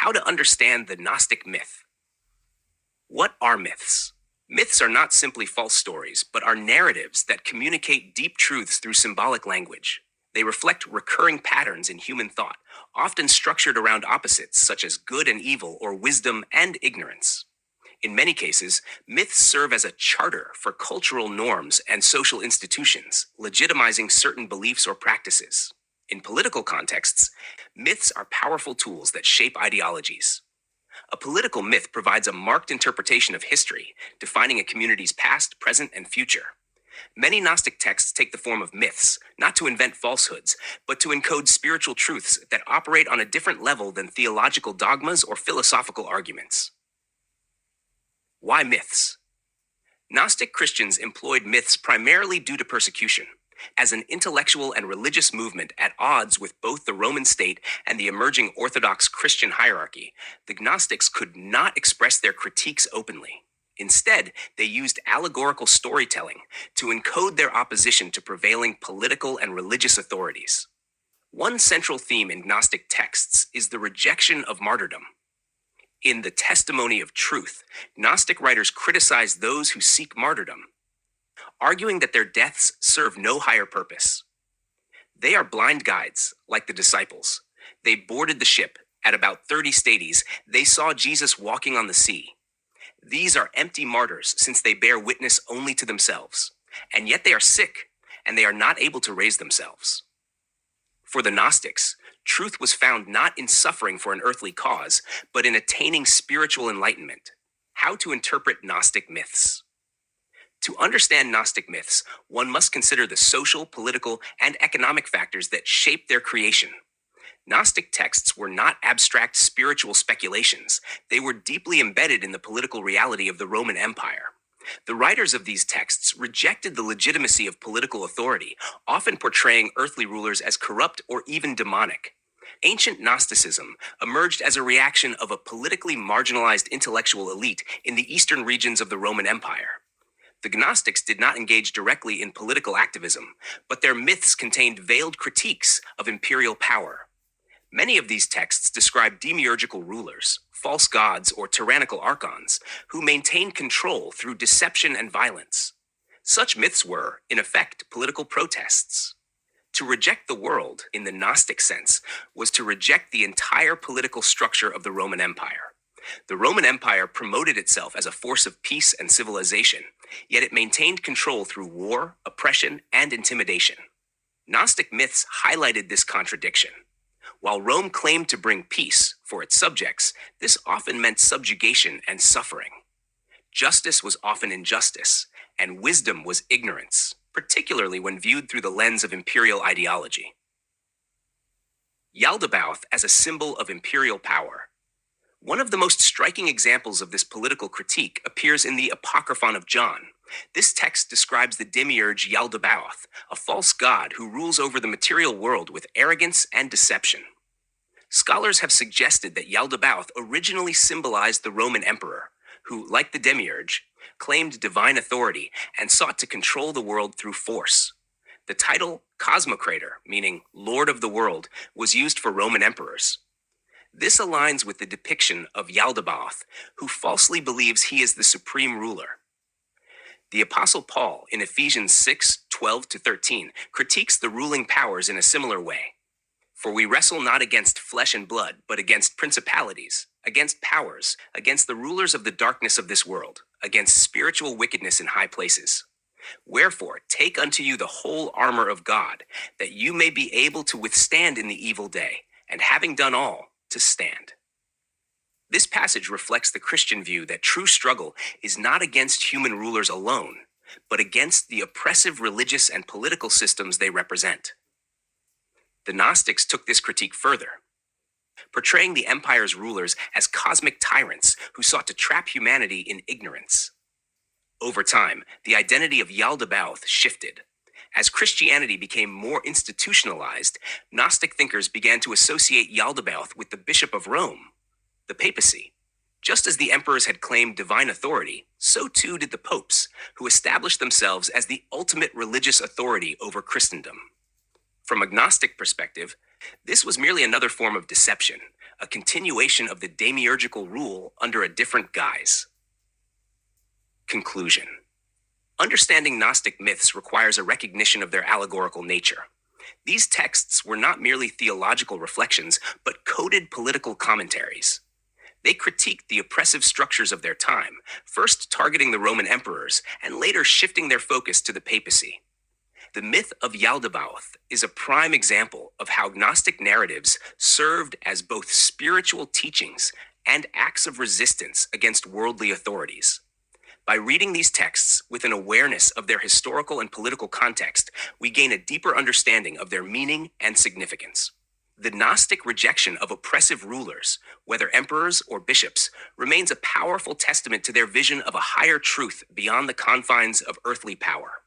How to understand the Gnostic myth. What are myths? Myths are not simply false stories, but are narratives that communicate deep truths through symbolic language. They reflect recurring patterns in human thought, often structured around opposites such as good and evil or wisdom and ignorance. In many cases, myths serve as a charter for cultural norms and social institutions, legitimizing certain beliefs or practices. In political contexts, myths are powerful tools that shape ideologies. A political myth provides a marked interpretation of history, defining a community's past, present, and future. Many Gnostic texts take the form of myths, not to invent falsehoods, but to encode spiritual truths that operate on a different level than theological dogmas or philosophical arguments. Why myths? Gnostic Christians employed myths primarily due to persecution. As an intellectual and religious movement at odds with both the Roman state and the emerging orthodox Christian hierarchy, the Gnostics could not express their critiques openly. Instead, they used allegorical storytelling to encode their opposition to prevailing political and religious authorities. One central theme in Gnostic texts is the rejection of martyrdom. In the Testimony of Truth, Gnostic writers criticize those who seek martyrdom, arguing that their deaths serve no higher purpose. They are blind guides, like the disciples. They boarded the ship. At about 30 stadies, they saw Jesus walking on the sea. These are empty martyrs, since they bear witness only to themselves. And yet they are sick, and they are not able to raise themselves. For the Gnostics, truth was found not in suffering for an earthly cause, but in attaining spiritual enlightenment. How to interpret Gnostic myths. To understand Gnostic myths, one must consider the social, political, and economic factors that shape their creation. Gnostic texts were not abstract spiritual speculations. They were deeply embedded in the political reality of the Roman Empire. The writers of these texts rejected the legitimacy of political authority, often portraying earthly rulers as corrupt or even demonic. Ancient Gnosticism emerged as a reaction of a politically marginalized intellectual elite in the eastern regions of the Roman Empire. The Gnostics did not engage directly in political activism, but their myths contained veiled critiques of imperial power. Many of these texts describe demiurgical rulers, false gods, or tyrannical archons, who maintained control through deception and violence. Such myths were, in effect, political protests. To reject the world, in the Gnostic sense, was to reject the entire political structure of the Roman Empire. The Roman Empire promoted itself as a force of peace and civilization, yet it maintained control through war, oppression, and intimidation. Gnostic myths highlighted this contradiction. While Rome claimed to bring peace for its subjects, this often meant subjugation and suffering. Justice was often injustice, and wisdom was ignorance, particularly when viewed through the lens of imperial ideology. Yaldabaoth as a symbol of imperial power. One of the most striking examples of this political critique appears in the Apocryphon of John. This text describes the demiurge Yaldabaoth, a false god who rules over the material world with arrogance and deception. Scholars have suggested that Yaldabaoth originally symbolized the Roman emperor, who, like the demiurge, claimed divine authority and sought to control the world through force. The title Cosmocrator, meaning Lord of the World, was used for Roman emperors. This aligns with the depiction of Yaldabaoth, who falsely believes he is the supreme ruler. The Apostle Paul, in Ephesians 6:12-13, critiques the ruling powers in a similar way. For we wrestle not against flesh and blood, but against principalities, against powers, against the rulers of the darkness of this world, against spiritual wickedness in high places. Wherefore, take unto you the whole armor of God, that you may be able to withstand in the evil day, and having done all, to stand. This passage reflects the Christian view that true struggle is not against human rulers alone, but against the oppressive religious and political systems they represent. The Gnostics took this critique further, portraying the empire's rulers as cosmic tyrants who sought to trap humanity in ignorance. Over time, the identity of Yaldabaoth shifted. As Christianity became more institutionalized, Gnostic thinkers began to associate Yaldabaoth with the Bishop of Rome, the papacy. Just as the emperors had claimed divine authority, so too did the popes, who established themselves as the ultimate religious authority over Christendom. From a Gnostic perspective, This was merely another form of deception, a continuation of the demiurgical rule under a different guise. Conclusion. Understanding Gnostic myths requires a recognition of their allegorical nature. These texts were not merely theological reflections, but coded political commentaries. They critiqued the oppressive structures of their time, first targeting the Roman emperors and later shifting their focus to the papacy. The myth of Yaldabaoth is a prime example of how Gnostic narratives served as both spiritual teachings and acts of resistance against worldly authorities. By reading these texts with an awareness of their historical and political context, we gain a deeper understanding of their meaning and significance. The Gnostic rejection of oppressive rulers, whether emperors or bishops, remains a powerful testament to their vision of a higher truth beyond the confines of earthly power.